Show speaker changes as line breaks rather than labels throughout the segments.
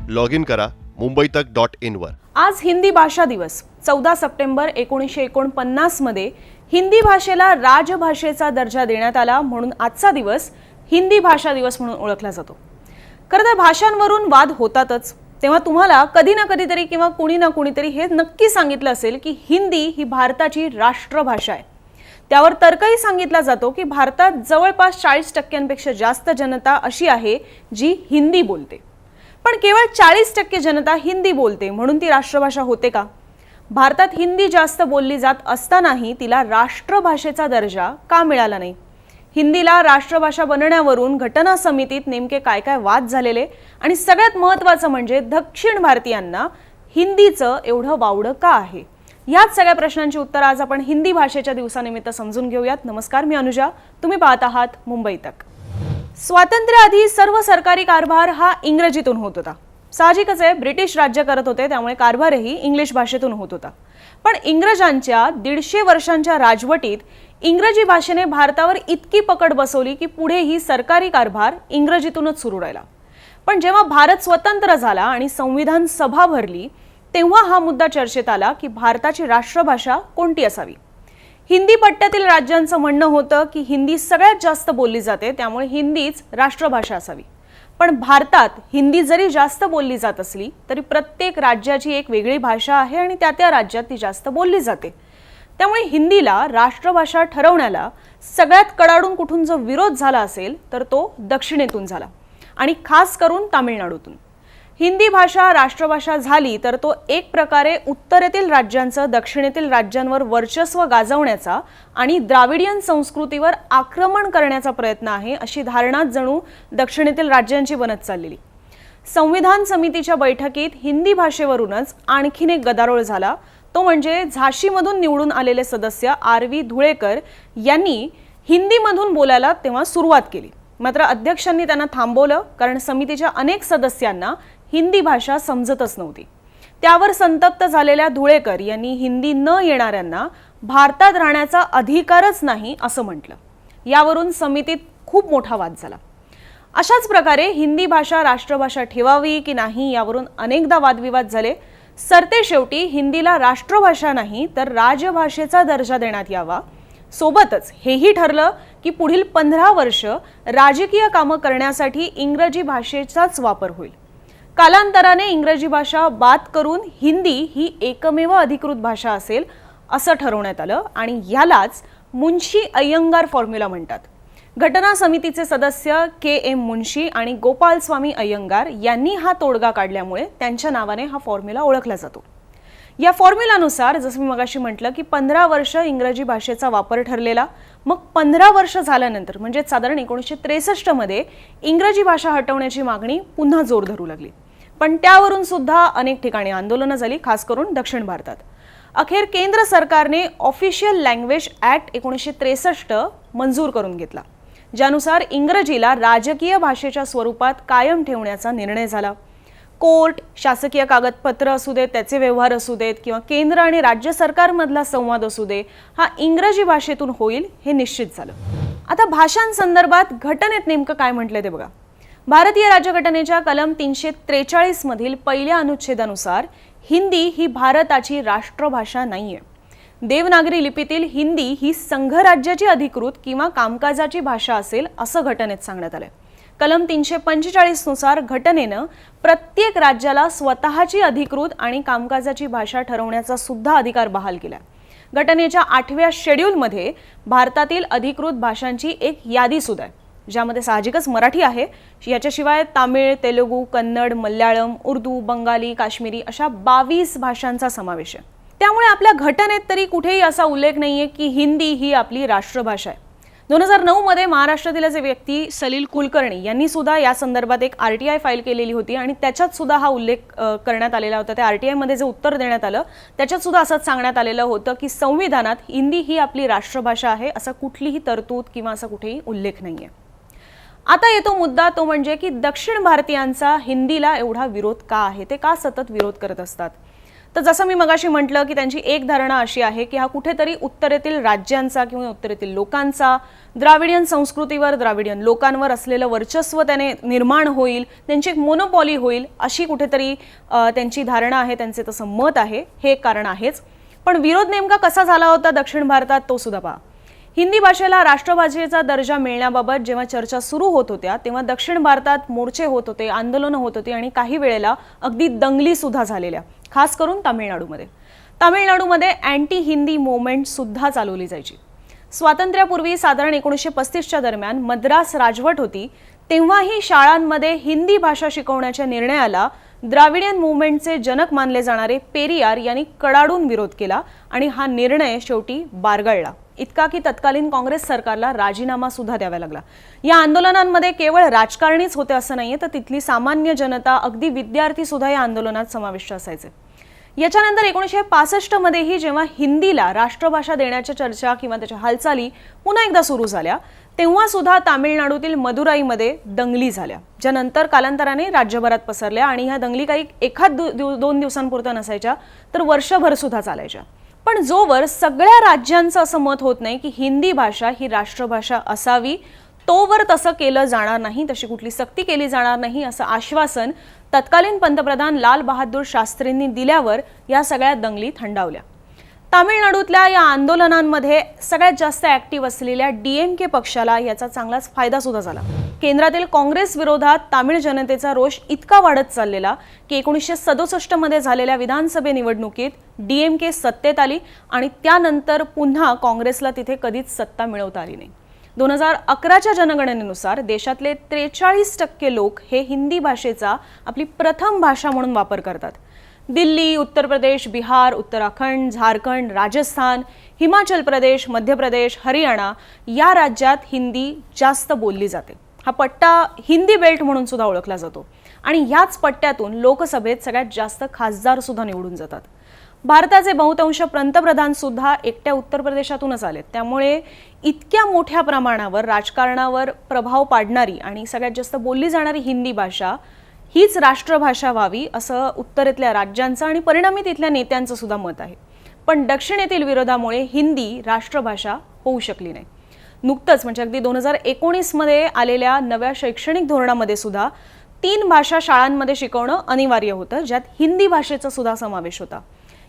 Log in करा मुंबईतक.in वर।
आज हिंदी भाषा दिवस 14 सप्टेंबर 1949 मध्ये हिंदी भाषेला राजभाषेचा दर्जा देण्यात आला, म्हणून आजचा दिवस हिंदी भाषा दिवस म्हणून ओळखला जातो। खरं तर भाषांवरून वाद होतातच, तेव्हा तुम्हाला कधी ना कधीतरी किंवा कुणी ना कुणीतरी हे नक्की सांगितलं असेल की हिंदी ही भारताची राष्ट्रभाषा आहे। त्यावर तर्कही सांगितला जातो की भारतात जवळपास 40% जास्त जनता अशी आहे जी हिंदी बोलते, पण केवळ 40% जनता हिंदी बोलते म्हणून ती राष्ट्रभाषा होते का? भारतात हिंदी जास्त बोलली जात असतानाही तिला राष्ट्रभाषेचा दर्जा का मिळाला नाही? हिंदीला राष्ट्रभाषा बनवण्यावरून घटना समितीत नेमके काय काय वाद झालेले, आणि सगळ्यात महत्त्वाचं म्हणजे दक्षिण भारतीयांना हिंदीचं एवढं वावडं का आहे? याच सगळ्या प्रश्नांची उत्तर आज आपण हिंदी भाषेच्या दिवसानिमित्त समजून घेऊयात। नमस्कार, मी अनुजा, तुम्ही पाहत आहात मुंबई तक। स्वातंत्र्याआधी सर्व सरकारी कारभार हा इंग्रजीतून होत होता। साहजिकच आहे, ब्रिटिश राज्य करत होते त्यामुळे कारभारही इंग्लिश भाषेतून होत होता। पण इंग्रजांच्या 150 वर्षांच्या राजवटीत इंग्रजी भाषेने भारतावर इतकी पकड बसवली की पुढेही सरकारी कारभार इंग्रजीतूनच सुरू राहिला। पण जेव्हा भारत स्वतंत्र झाला आणि संविधान सभा भरली तेव्हा हा मुद्दा चर्चेत आला की भारताची राष्ट्रभाषा कोणती असावी। हिंदी पट्ट्यातील राज्यांचं म्हणणं होतं की हिंदी सगळ्यात जास्त बोलली जाते, त्यामुळे हिंदीच राष्ट्रभाषा असावी। पण भारतात हिंदी जरी जास्त बोलली जात असली तरी प्रत्येक राज्याची एक वेगळी भाषा आहे आणि त्या राज्यात ती जास्त बोलली जाते। त्यामुळे हिंदीला राष्ट्रभाषा ठरवण्याला सगळ्यात कडाडून कुठून जो विरोध झाला असेल तर तो दक्षिणेतून झाला, आणि खास करून तामिळनाडूतून। हिंदी भाषा राष्ट्रभाषा झाली तर तो एक प्रकारे उत्तरेतील राज्यांचं दक्षिणेतील राज्यांवर वर्चस्व गाजवण्याचा आणि द्राविडियन संस्कृतीवर आक्रमण करण्याचा प्रयत्न आहे, अशी धारणा जणू दक्षिणेतील राज्यांची बनत चाललेली। संविधान समितीच्या बैठकीत हिंदी भाषेवरूनच आणखीन एक गदारोळ झाला, तो म्हणजे झाशीमधून निवडून आलेले सदस्य आर.व्ही. धुळेकर यांनी हिंदीमधून बोलायला तेव्हा सुरुवात केली। मात्र अध्यक्षांनी त्यांना थांबवलं, कारण समितीच्या अनेक सदस्यांना हिंदी भाषा समजतच नव्हती। त्यावर संतप्त झालेल्या धुळेकर यांनी हिंदी न येणाऱ्यांना भारतात राहण्याचा अधिकारच नाही असं म्हटलं। यावरून समितीत खूप मोठा वाद झाला। अशाच प्रकारे हिंदी भाषा राष्ट्रभाषा ठेवावी की नाही यावरून अनेकदा वादविवाद झाले। सरतेशेवटी हिंदीला राष्ट्रभाषा नाही तर राजभाषेचा दर्जा देण्यात यावा। सोबतच हेही ठरलं की पुढील 15 वर्ष राजकीय कामं करण्यासाठी इंग्रजी भाषेचाच वापर होईल। कालांतराने इंग्रजी भाषा बाद करून हिंदी ही एकमेव अधिकृत भाषा असेल असं ठरवण्यात आलं, आणि यालाच मुंशी अय्यंगार फॉर्म्युला म्हणतात। घटना समितीचे सदस्य के.एम. मुंशी आणि गोपालस्वामी अय्यंगार यांनी हा तोडगा काढल्यामुळे त्यांच्या नावाने हा फॉर्म्युला ओळखला जातो। या फॉर्म्युलानुसार जसं मी मगाशी म्हटलं की 15 वर्ष इंग्रजी भाषेचा वापर ठरलेला, मग 15 वर्ष झाल्यानंतर म्हणजे साधारण 1963 मध्ये इंग्रजी भाषा हटवण्याची मागणी पुन्हा जोर धरू लागली। पण त्यावरून सुद्धा अनेक ठिकाणी आंदोलनं झाली, खास करून दक्षिण भारतात। अखेर केंद्र सरकारने ऑफिशियल लँग्वेज ॲक्ट 1963 मंजूर करून घेतला, ज्यानुसार इंग्रजीला राजकीय भाषेच्या स्वरूपात कायम ठेवण्याचा निर्णय झाला। कोर्ट, शासकीय कागदपत्र असू देत, त्याचे व्यवहार असू देत किंवा केंद्र आणि राज्य सरकारमधला संवाद असू दे, हा इंग्रजी भाषेतून होईल हे निश्चित झालं। आता भाषांसंदर्भात घटनेत नेमकं काय म्हटलंय ते बघा। भारतीय राज्यघटनेच्या कलम 343 मधील पहिल्या अनुच्छेदानुसार हिंदी ही भारताची राष्ट्रभाषा नाहीये। देवनागरी लिपीतील हिंदी ही संघराज्याची अधिकृत किंवा कामकाजाची भाषा असेल असं घटनेत सांगण्यात आलंय। कलम 345 नुसार घटनेनं प्रत्येक राज्याला स्वतःची अधिकृत आणि कामकाजाची भाषा ठरवण्याचा सुद्धा अधिकार बहाल केला। घटनेच्या 8व्या शेड्यूलमध्ये भारतातील अधिकृत भाषांची एक यादी सुद्धा आहे, ज्यामध्ये साहजिकच मराठी आहे, याच्याशिवाय तामिळ, तेलुगू, कन्नड, मल्याळम, उर्दू, बंगाली, काश्मीरी अशा 22 भाषांचा समावेश आहे। त्यामुळे आपल्या घटनेत तरी कुठेही असा उल्लेख नाहीये की हिंदी ही आपली राष्ट्रभाषा आहे। 2009 मध्ये महाराष्ट्रातील असे व्यक्ती सलील कुलकर्णी यांनी सुद्धा या संदर्भात एक RTI फाईल केलेली होती, आणि त्याच्यात सुद्धा हा उल्लेख करण्यात आलेला होता। त्या RTI मध्ये जे उत्तर देण्यात आलं त्याच्यात सुद्धा असंच सांगण्यात आलेलं होतं की संविधानात हिंदी ही आपली राष्ट्रभाषा आहे, असा कुठलीही तरतूद किंवा असा कुठेही उल्लेख नाहीये। आता येतो मुद्दा, तो म्हणजे की दक्षिण भारतीयांचा हिंदीला एवढा विरोध का आहे, ते का सतत विरोध करत असतात? तर जसं मी मगाशी म्हटलं की त्यांची एक धारणा अशी आहे की हा कुठेतरी उत्तरेतील राज्यांचा किंवा उत्तरेतील लोकांचा द्राविडियन संस्कृतीवर द्राविडियन लोकांवर असलेलं वर्चस्व त्याने निर्माण होईल, त्यांची एक मोनोपॉली होईल अशी कुठेतरी त्यांची धारणा आहे, त्यांचे तसं मत आहे. हे एक कारण आहेच. पण विरोध नेमका कसा झाला होता दक्षिण भारतात तो सुद्धा पहा. हिंदी भाषेला राष्ट्रभाषेचा दर्जा मिळण्याबाबत जेव्हा चर्चा सुरू होत होत्या तेव्हा दक्षिण भारतात मोर्चे होत होते, आंदोलनं होत होती आणि काही वेळेला अगदी दंगली सुद्धा झालेल्या, खास करून तामिळनाडूमध्ये. तामिळनाडूमध्ये अँटी हिंदी मूवमेंट सुद्धा चालवली जायची. स्वातंत्र्यापूर्वी साधारण 1935च्या दरम्यान मद्रास राजवट होती, तेव्हाही शाळांमध्ये हिंदी भाषा शिकवण्याच्या निर्णयाला द्राविडियन मूवमेंटचे जनक मानले जाणारे पेरियार यांनी कडाडून विरोध केला आणि हा निर्णय शेवटी बारगळला. इतका की तत्कालीन काँग्रेस सरकारला राजीनामा सुद्धा द्यावा लागला. या आंदोलनांमध्ये केवळ राजकारणीच होते असं नाहीये, तर तिथली सामान्य जनता, अगदी विद्यार्थी सुद्धा या आंदोलनात समाविष्ट असायचे. याच्यानंतर 1965 मध्येही जेव्हा हिंदीला राष्ट्रभाषा देण्याच्या चर्चा किंवा त्याच्या हालचाली पुन्हा एकदा सुरू झाल्या तेव्हा सुद्धा तामिळनाडूतील मदुराईमध्ये दंगली झाल्या, ज्या नंतर कालांतराने राज्यभरात पसरल्या आणि ह्या दंगली काही एखाद दोन दिवसांपुरत्या नसायच्या, तर वर्षभर सुद्धा चालायच्या. पण जोवर सगळ्या राज्यांचं असं मत होत नाही की हिंदी भाषा ही राष्ट्रभाषा असावी, तोवर तसं केलं जाणार नाही, तशी कुठली सक्ती केली जाणार नाही असं आश्वासन तत्कालीन पंतप्रधान लाल बहादूर शास्त्रींनी दिल्यावर या सगळ्या दंगली थंडावल्या. तामिळनाडूतल्या या आंदोलनांमध्ये सगळ्यात जास्त ऍक्टिव्ह असलेल्या DMK पक्षाला याचा चांगलाच फायदा सुद्धा झाला. केंद्रातील काँग्रेस विरोधात तामिळ जनतेचा रोष इतका वाढत चाललेला की 1967 मध्ये झालेल्या विधानसभा निवडणुकीत DMK सत्तेत आली आणि त्यानंतर पुन्हा काँग्रेसला तिथे कधीच सत्ता मिळवता आली नाही. 2011च्या जनगणनेनुसार देशातले 43% लोक हे हिंदी भाषेचा आपली प्रथम भाषा म्हणून वापर करतात. दिल्ली, उत्तर प्रदेश, बिहार, उत्तराखंड, झारखंड, राजस्थान, हिमाचल प्रदेश, मध्य प्रदेश, हरियाणा या राज्यात हिंदी जास्त बोलली जाते. हा पट्टा हिंदी बेल्ट म्हणून सुद्धा ओळखला जातो आणि ह्याच पट्ट्यातून लोकसभेत सगळ्यात जास्त खासदार सुद्धा निवडून जातात. भारताचे बहुतांश पंतप्रधान सुद्धा एकट्या उत्तर प्रदेशातूनच आलेत. त्यामुळे इतक्या मोठ्या प्रमाणावर राजकारणावर प्रभाव पाडणारी आणि सगळ्यात जास्त बोलली जाणारी हिंदी भाषा हीच राष्ट्रभाषा व्हावी असं उत्तरेतल्या राज्यांचं आणि परिणामी तिथल्या नेत्यांचं सुद्धा मत आहे. पण दक्षिणेतील विरोधामुळे हिंदी राष्ट्रभाषा होऊ शकली नाही. नुकतंच म्हणजे अगदी 2019 मध्ये आलेल्या नव्या शैक्षणिक धोरणामध्ये सुद्धा 3 भाषा शाळांमध्ये शिकवणं अनिवार्य होतं, ज्यात हिंदी भाषेचा सुद्धा समावेश होता.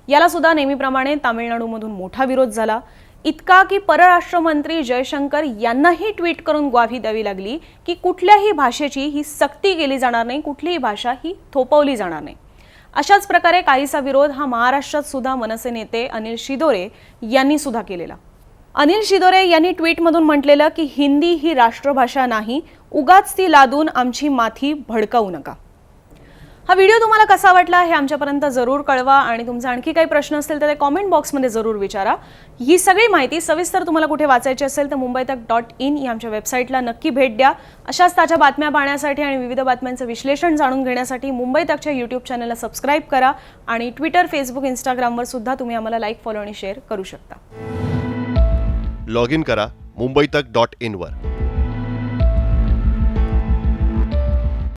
याला सुद्धा नेहमीप्रमाणे तामिळनाडूमधून मोठा विरोध झाला, इतका की परराष्ट्र मंत्री जयशंकर यांनाही ट्विट करून ग्वाही द्यावी लागली की कुठल्याही भाषेची ही सक्ती केली जाणार नाही, कुठलीही भाषा ही थोपवली जाणार नाही. अशाच प्रकारे काहीसा विरोध हा महाराष्ट्रात सुद्धा मनसे नेते अनिल शिदोरे यांनी सुद्धा केलेला. अनिल शिदोरे यांनी ट्विटमधून म्हटलेलं की हिंदी ही राष्ट्रभाषा नाही, उगाच ती लादून आमची माथी भडकावू नका. हा व्हिडिओ तुम्हाला कसा वाटला हे आमच्यापर्यंत जरूर कळवा आणि तुमचे आणखी काही प्रश्न असतील तर ते कॉमेंट बॉक्समध्ये जरूर विचारा. ही सगळी माहिती सविस्तर तुम्हाला कुठे वाचायची असेल तर mumbaitak.in या आमच्या वेबसाईटला नक्की भेट द्या. अशाच ताज्या बातम्या पाहण्यासाठी आणि विविध बातम्यांचं विश्लेषण जाणून घेण्यासाठी मुंबई तकच्या यूट्यूब चॅनलला सबस्क्राईब करा आणि ट्विटर, फेसबुक, इंस्टाग्रामवर सुद्धा तुम्ही आम्हाला लाईक, फॉलो आणि शेअर करू शकता.
लॉग इन करा mumbaitak.in वर.